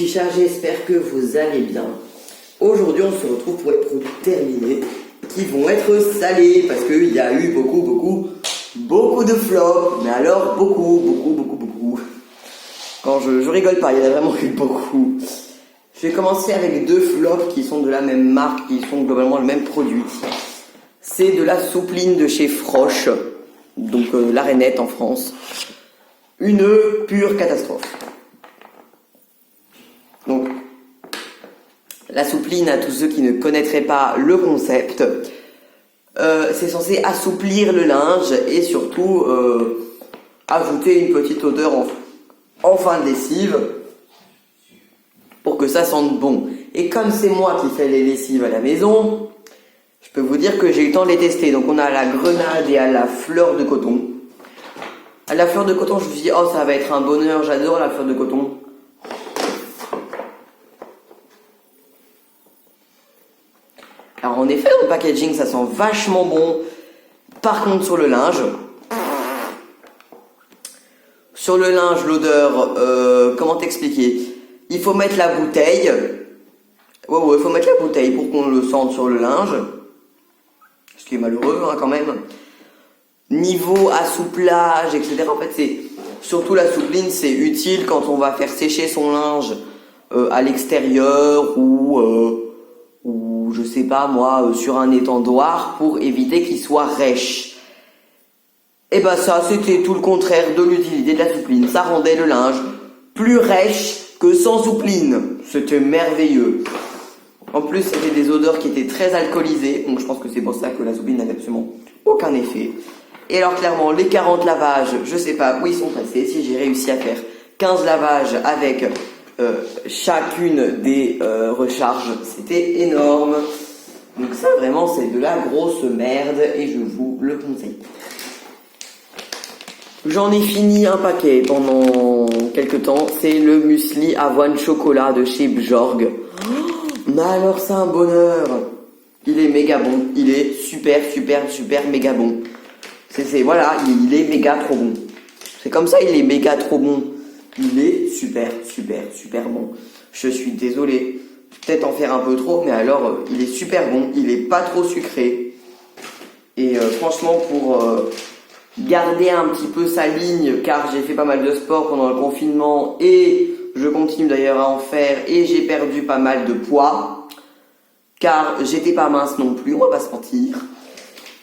petits chats, j'espère que vous allez bien. Aujourd'hui, on se retrouve pour les produits terminés qui vont être salés parce qu'il y a eu beaucoup de flops. Mais alors, beaucoup. Quand je rigole pas, il y en a vraiment eu beaucoup. Je vais commencer avec deux flops qui sont de la même marque, qui sont globalement le même produit. C'est de la soupline de chez Froche, donc la Rainette en France. Une pure catastrophe. Donc, la soupline, à tous ceux qui ne connaîtraient pas le concept, c'est censé assouplir le linge et surtout ajouter une petite odeur en fin de lessive pour que ça sente bon. Et comme c'est moi qui fais les lessives à la maison, je peux vous dire que j'ai eu le temps de les tester. Donc on a à la grenade et à la fleur de coton. À la fleur de coton, je me suis dit, oh ça va être un bonheur, j'adore la fleur de coton. Alors en effet, dans le packaging, ça sent vachement bon. Par contre, sur le linge, l'odeur, comment t'expliquer? Il faut mettre la bouteille. Ouais, il faut mettre la bouteille pour qu'on le sente sur le linge. Ce qui est malheureux, hein, quand même. Niveau assouplage, etc. En fait, c'est surtout la soupline, c'est utile quand on va faire sécher son linge à l'extérieur ou je sais pas moi, sur un étendoir pour éviter qu'il soit rêche. Et ben ça, c'était tout le contraire de l'utilité de la soupline. Ça rendait le linge plus rêche que sans soupline. C'était merveilleux. En plus, c'était des odeurs qui étaient très alcoolisées, donc je pense que c'est pour ça que la soupline n'avait absolument aucun effet. Et alors clairement, les 40 lavages, je sais pas où ils sont passés, si j'ai réussi à faire 15 lavages avec chacune des recharges, c'était énorme. Donc ça vraiment c'est de la grosse merde et je vous le conseille. J'en ai fini un paquet pendant quelques temps, c'est le muesli avoine chocolat de chez Bjorg. Mais alors c'est un bonheur. Il est méga bon, il est super méga bon. Voilà, il est méga trop bon. C'est comme ça, il est méga trop bon. Il est super bon. Je suis désolé, peut-être en faire un peu trop, mais alors il est super bon, il est pas trop sucré. Et franchement, pour garder un petit peu sa ligne, car j'ai fait pas mal de sport pendant le confinement et je continue d'ailleurs à en faire et j'ai perdu pas mal de poids, car j'étais pas mince non plus, on va pas se mentir.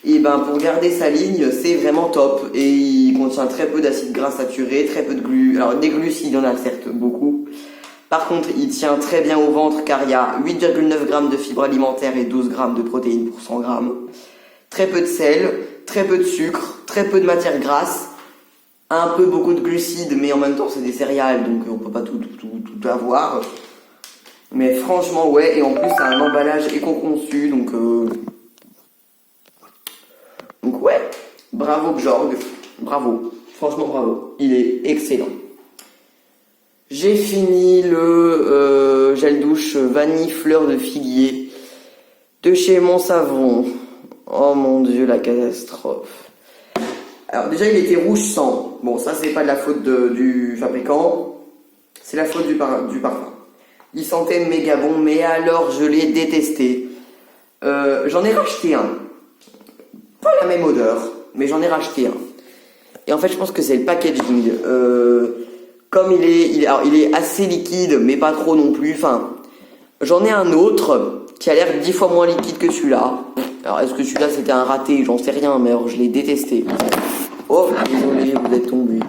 Et ben pour garder sa ligne, c'est vraiment top. Et il contient très peu d'acides gras saturés, très peu de alors des glucides, il y en a certes beaucoup. Par contre, il tient très bien au ventre car il y a 8,9 g de fibres alimentaires et 12 g de protéines pour 100 g. Très peu de sel, très peu de sucre, très peu de matière grasse, beaucoup de glucides, mais en même temps c'est des céréales, donc on peut pas tout avoir. Mais franchement ouais, et en plus ça a un emballage éco-conçu, donc ouais, bravo Bjorg, bravo, franchement bravo, il est excellent. J'ai fini le gel douche vanille fleur de figuier de chez Mon Savon. Oh mon dieu, la catastrophe. Alors déjà il était rouge sang, bon ça c'est pas de la faute du fabricant, c'est la faute du parfum. Il sentait méga bon, mais alors je l'ai détesté. J'en ai racheté un. Pas la même odeur, mais j'en ai racheté un. Et en fait, je pense que c'est le packaging. Comme il est assez liquide, mais pas trop non plus. Enfin, j'en ai un autre qui a l'air 10 fois moins liquide que celui-là. Alors, est-ce que celui-là c'était un raté? J'en sais rien, mais alors je l'ai détesté. Oh, désolé, vous êtes tombé.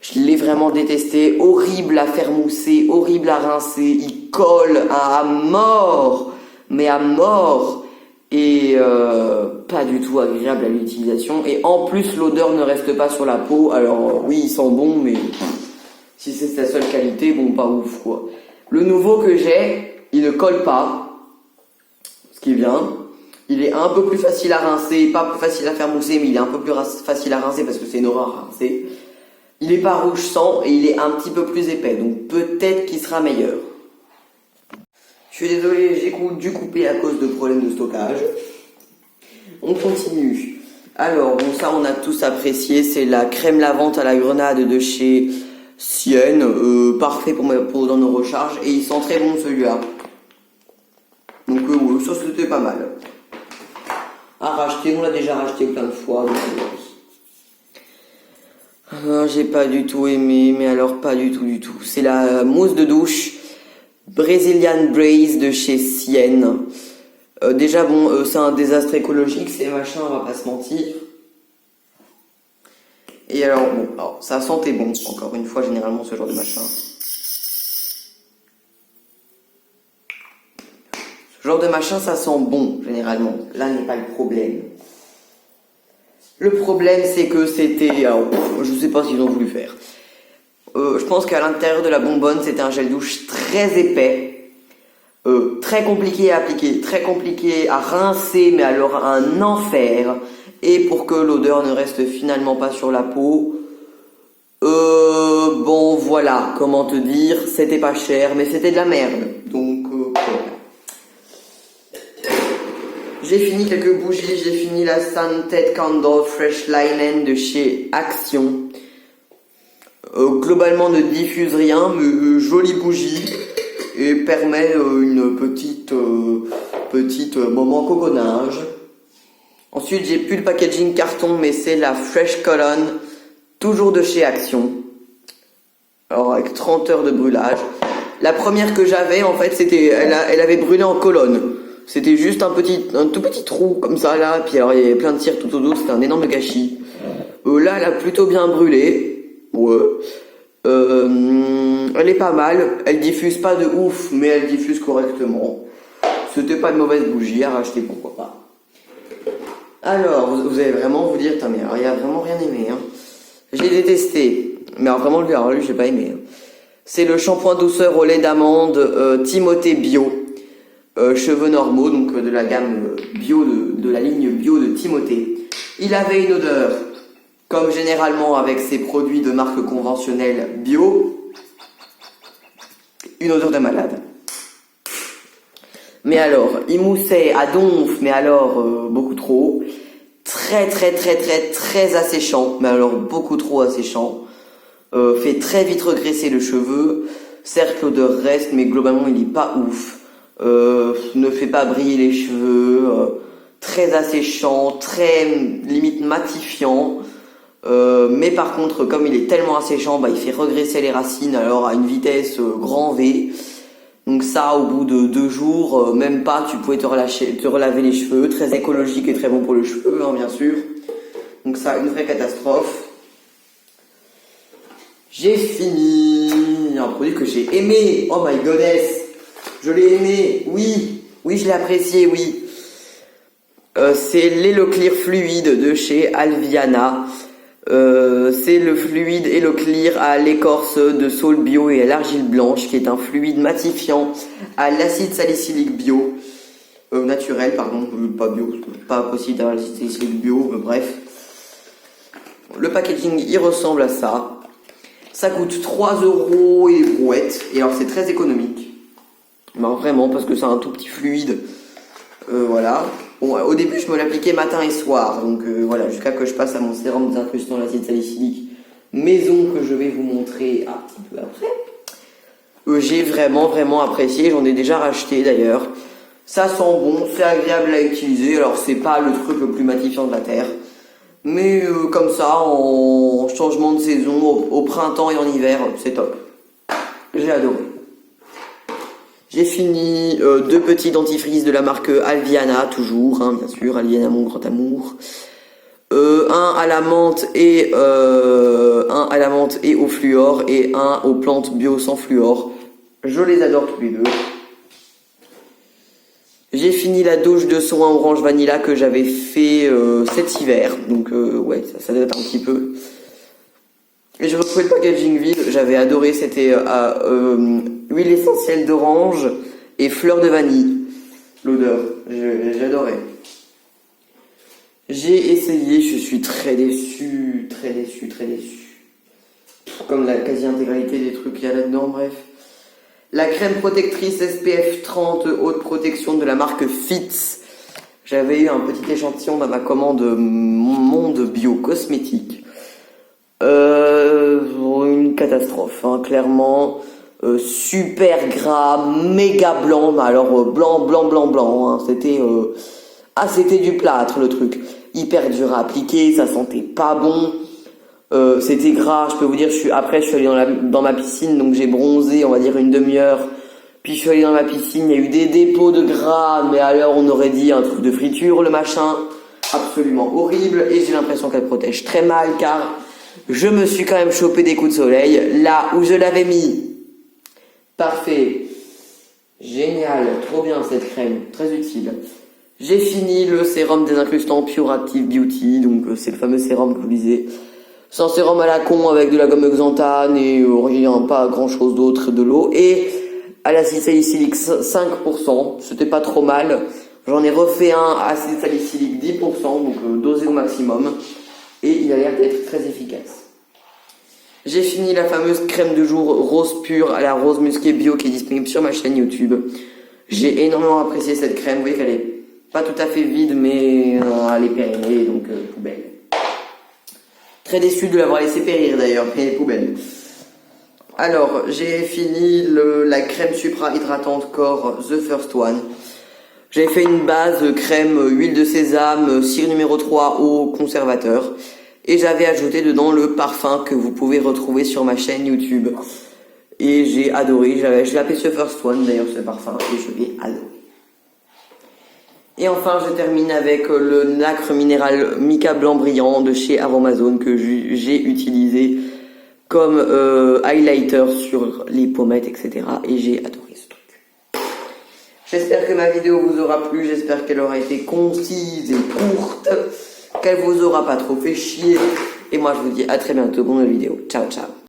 Je l'ai vraiment détesté. Horrible à faire mousser, horrible à rincer. Il colle à mort, mais à mort. Et pas du tout agréable à l'utilisation, et en plus l'odeur ne reste pas sur la peau. Alors oui, il sent bon, mais si c'est sa seule qualité, bon, pas ouf quoi. Le nouveau que j'ai, il ne colle pas, ce qui est bien. Il est un peu plus facile à rincer, pas plus facile à faire mousser, mais il est un peu plus facile à rincer parce que c'est une horreur à rincer. Il est pas rouge sang et il est un petit peu plus épais, donc peut-être qu'il sera meilleur. Je suis désolé, j'ai dû couper à cause de problèmes de stockage. On continue. Alors, bon, ça, on a tous apprécié. C'est la crème lavante à la grenade de chez Sienne, parfait pour dans nos recharges, et il sent très bon celui-là. Donc ouais, ça c'était pas mal. À racheter, on l'a déjà racheté plein de fois. Donc, j'ai pas du tout aimé, mais alors pas du tout. C'est la mousse de douche Brazilian Braise de chez Sienne. Déjà bon, c'est un désastre écologique, ces machins, on va pas se mentir. Et alors bon, ça sentait bon, encore une fois, généralement ce genre de machin. Ce genre de machin, ça sent bon, généralement. Là n'est pas le problème. Le problème, c'est que c'était... Alors, je sais pas ce qu'ils ont voulu faire. Je pense qu'à l'intérieur de la bonbonne, c'était un gel douche très épais. Très compliqué à appliquer, très compliqué à rincer, mais alors un enfer. Et pour que l'odeur ne reste finalement pas sur la peau... bon, voilà, comment te dire, c'était pas cher, mais c'était de la merde. Donc, voilà. J'ai fini quelques bougies, j'ai fini la Scented Candle Fresh Linen de chez Action. Globalement ne diffuse rien, mais jolie bougie et permet une petite moment coconnage. Ensuite j'ai plus le packaging carton, mais c'est la Fresh Colonne, toujours de chez Action. Alors avec 30 heures de brûlage. La première que j'avais en fait c'était, elle avait brûlé en colonne. C'était juste un tout petit trou comme ça là, puis alors il y avait plein de cire tout autour, c'était un énorme gâchis. Là elle a plutôt bien brûlé. Ouais. Elle est pas mal, elle diffuse pas de ouf, mais elle diffuse correctement. C'était pas une mauvaise bougie à racheter, pourquoi pas. Alors, vous allez vraiment vous dire, putain mais alors, il y a vraiment rien aimé. Hein. J'ai détesté, mais alors vraiment lui j'ai pas aimé. Hein. C'est le shampoing douceur au lait d'amande Timothée Bio. Cheveux normaux, donc de la gamme bio de la ligne bio de Timothée. Il avait une odeur, comme généralement avec ces produits de marque conventionnelle bio, une odeur de malade. Mais alors, il moussait à donf, mais alors beaucoup trop. Très asséchant, mais alors beaucoup trop asséchant. Fait très vite regresser le cheveu. Certes, l'odeur reste, mais globalement, il est pas ouf. Ne fait pas briller les cheveux, très asséchant, très limite matifiant, mais par contre comme il est tellement asséchant, il fait regresser les racines alors à une vitesse grand V. Donc ça, au bout de 2 jours, même pas, tu pouvais te relaver les cheveux, très écologique et très bon pour le cheveu, hein, bien sûr. Donc ça, une vraie catastrophe. J'ai fini un produit que j'ai aimé, oh my goodness. Je l'ai aimé, oui, je l'ai apprécié, oui. C'est l'Eloclear fluide de chez Alviana. C'est le fluide Eloclear à l'écorce de saule bio et à l'argile blanche, qui est un fluide matifiant à l'acide salicylique bio. Naturel, pardon, pas bio, pas possible d'avoir l'acide salicylique bio, bref. Le packaging, il ressemble à ça. Ça coûte 3 € et brouette, et alors c'est très économique. Ben vraiment, parce que c'est un tout petit fluide. Voilà. Bon, au début, je me l'appliquais matin et soir. Donc voilà, jusqu'à que je passe à mon sérum désincrustant l'acide salicylique maison que je vais vous montrer un petit peu après. J'ai vraiment apprécié. J'en ai déjà racheté d'ailleurs. Ça sent bon, c'est agréable à utiliser. Alors, c'est pas le truc le plus matifiant de la Terre. Mais comme ça, en changement de saison, au printemps et en hiver, c'est top. J'ai adoré. J'ai fini 2 petits dentifrices de la marque Alviana, toujours, hein, bien sûr, Alviana mon grand amour. Un à la menthe et au fluor et un aux plantes bio sans fluor. Je les adore tous les deux. J'ai fini la douche de soin orange vanilla que j'avais fait cet hiver, donc ouais, ça date un petit peu. Et je retrouvais le packaging vide, j'avais adoré, c'était huile essentielle d'orange et fleur de vanille. L'odeur, j'adorais. J'ai essayé, je suis très déçu. Comme la quasi-intégralité des trucs qu'il y a là-dedans, bref. La crème protectrice SPF 30 haute protection de la marque Fitz. J'avais eu un petit échantillon dans ma commande Monde Bio Cosmétique. Une catastrophe. catastrophe, hein, clairement. Super gras, méga blanc, mais alors blanc, hein. C'était du plâtre le truc. Hyper dur à appliquer, ça sentait pas bon. C'était gras, je peux vous dire, après je suis allé dans ma piscine, donc j'ai bronzé, on va dire une demi-heure. Puis je suis allé dans ma piscine, il y a eu des dépôts de gras, mais alors on aurait dit un truc de friture, le machin. Absolument horrible, et j'ai l'impression qu'elle protège très mal, car je me suis quand même chopé des coups de soleil, là où je l'avais mis. Parfait. Génial, trop bien cette crème, très utile. J'ai fini le sérum désincrustant Pure Active Beauty, donc c'est le fameux sérum que je vous disais. C'est un sérum à la con avec de la gomme xanthane et rien, pas grand chose d'autre, de l'eau. Et à l'acide salicylique 5%, c'était pas trop mal. J'en ai refait un à acide salicylique 10%, donc dosé au maximum. Et il a l'air d'être très efficace. J'ai fini la fameuse crème de jour rose pure à la rose musquée bio qui est disponible sur ma chaîne YouTube. J'ai énormément apprécié cette crème. Vous voyez qu'elle est pas tout à fait vide, mais elle est périmée, donc poubelle. Très déçu de l'avoir laissé périr d'ailleurs, mais poubelle. Alors, j'ai fini la crème supra hydratante corps The First One. J'avais fait une base crème huile de sésame, cire numéro 3 eau conservateur. Et j'avais ajouté dedans le parfum que vous pouvez retrouver sur ma chaîne YouTube. Et j'ai adoré, je l'ai appelé The First One d'ailleurs ce parfum, et je l'ai adoré. Et enfin je termine avec le nacre minéral Mica blanc brillant de chez Aromazone que j'ai utilisé comme highlighter sur les pommettes, etc. Et j'ai adoré ce truc. J'espère que ma vidéo vous aura plu, j'espère qu'elle aura été concise et courte, qu'elle vous aura pas trop fait chier. Et moi je vous dis à très bientôt pour une nouvelle vidéo. Ciao ciao.